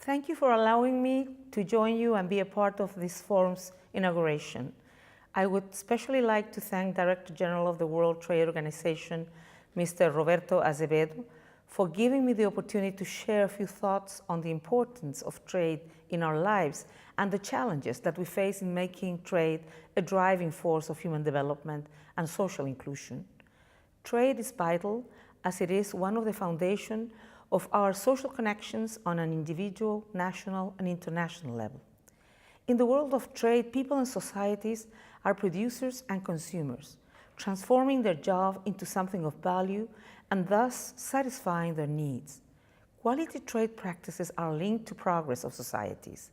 Thank you for allowing me to join you and be a part of this forum's inauguration. I would especially like to thank Director General of the World Trade Organization, Mr. Roberto Azevedo, for giving me the opportunity to share a few thoughts on the importance of trade in our lives and the challenges that we face in making trade a driving force of human development and social inclusion. Trade is vital, as it is one of the foundations of our social connections on an individual, national, and international level. In the world of trade, people and societies are producers and consumers, transforming their job into something of value and thus satisfying their needs. Quality trade practices are linked to progress of societies.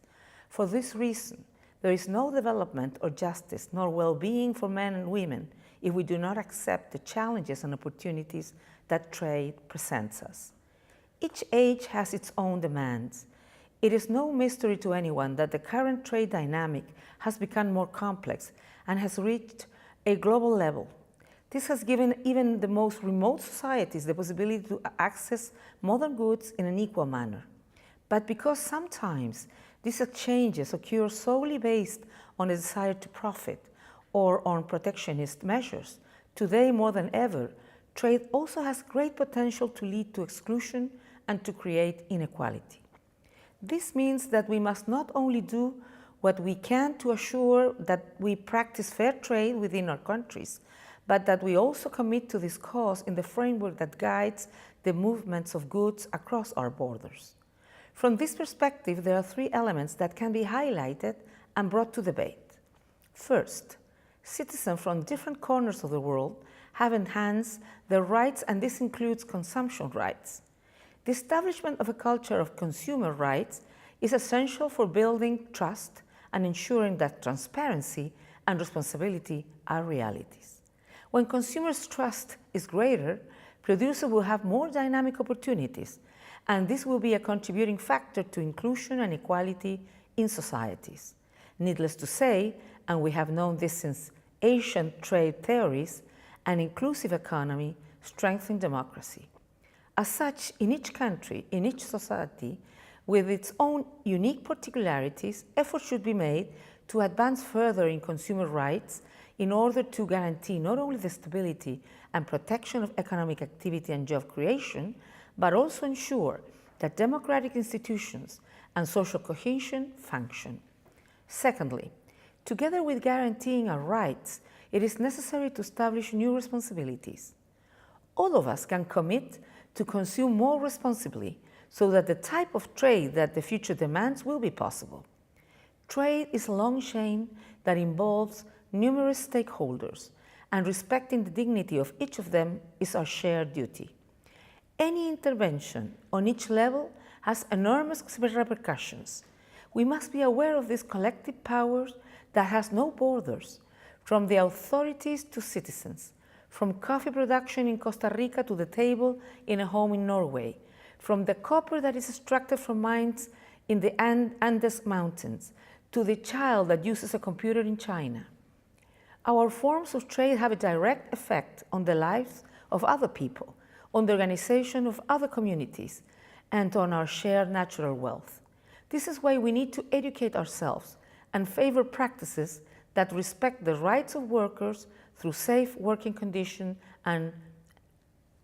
For this reason, there is no development or justice nor well-being for men and women if we do not accept the challenges and opportunities that trade presents us. Each age has its own demands. It is no mystery to anyone that the current trade dynamic has become more complex and has reached a global level. This has given even the most remote societies the possibility to access modern goods in an equal manner. But because sometimes these exchanges occur solely based on a desire to profit or on protectionist measures, today more than ever, trade also has great potential to lead to exclusion and to create inequality. This means that we must not only do what we can to assure that we practice fair trade within our countries, but that we also commit to this cause in the framework that guides the movements of goods across our borders. From this perspective, there are three elements that can be highlighted and brought to debate. First, citizens from different corners of the world have enhanced their rights, and this includes consumption rights. The establishment of a culture of consumer rights is essential for building trust and ensuring that transparency and responsibility are realities. When consumers' trust is greater, producers will have more dynamic opportunities, and this will be a contributing factor to inclusion and equality in societies. Needless to say, and we have known this since ancient trade theories, an inclusive economy strengthens democracy. As such, in each country, in each society, with its own unique particularities, efforts should be made to advance further in consumer rights in order to guarantee not only the stability and protection of economic activity and job creation, but also ensure that democratic institutions and social cohesion function. Secondly, together with guaranteeing our rights, it is necessary to establish new responsibilities. All of us can commit to consume more responsibly so that the type of trade that the future demands will be possible. Trade is a long chain that involves numerous stakeholders, and respecting the dignity of each of them is our shared duty. Any intervention on each level has enormous repercussions. We must be aware of this collective power that has no borders, from the authorities to citizens, from coffee production in Costa Rica to the table in a home in Norway, from the copper that is extracted from mines in the Andes Mountains to the child that uses a computer in China. Our forms of trade have a direct effect on the lives of other people, on the organization of other communities, and on our shared natural wealth. This is why we need to educate ourselves and favor practices that respect the rights of workers through safe working conditions and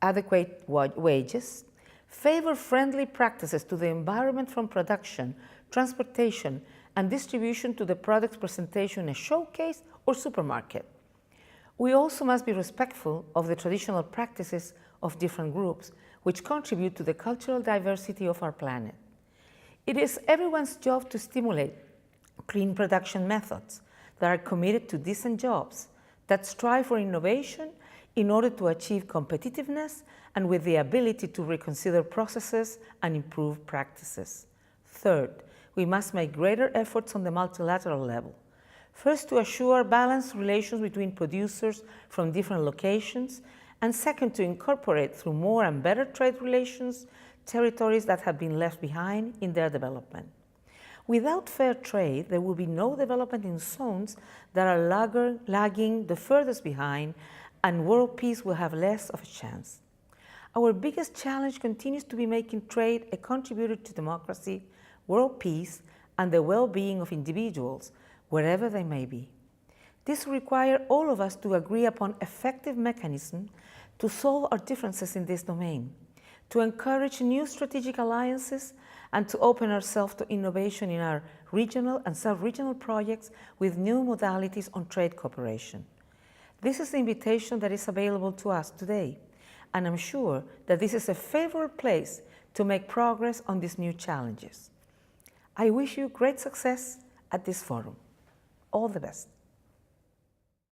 adequate wages, favor friendly practices to the environment from production, transportation, and distribution to the product's presentation in a showcase or supermarket. We also must be respectful of the traditional practices of different groups, which contribute to the cultural diversity of our planet. It is everyone's job to stimulate clean production methods that are committed to decent jobs, that strive for innovation in order to achieve competitiveness and with the ability to reconsider processes and improve practices. Third, we must make greater efforts on the multilateral level. First, to assure balanced relations between producers from different locations, and second, to incorporate through more and better trade relations territories that have been left behind in their development. Without fair trade, there will be no development in zones that are lagging the furthest behind, and world peace will have less of a chance. Our biggest challenge continues to be making trade a contributor to democracy world peace, and the well-being of individuals, wherever they may be. This requires all of us to agree upon effective mechanisms to solve our differences in this domain, to encourage new strategic alliances, and to open ourselves to innovation in our regional and sub-regional projects with new modalities on trade cooperation. This is the invitation that is available to us today, and I'm sure that this is a favorable place to make progress on these new challenges. I wish you great success at this forum. All the best.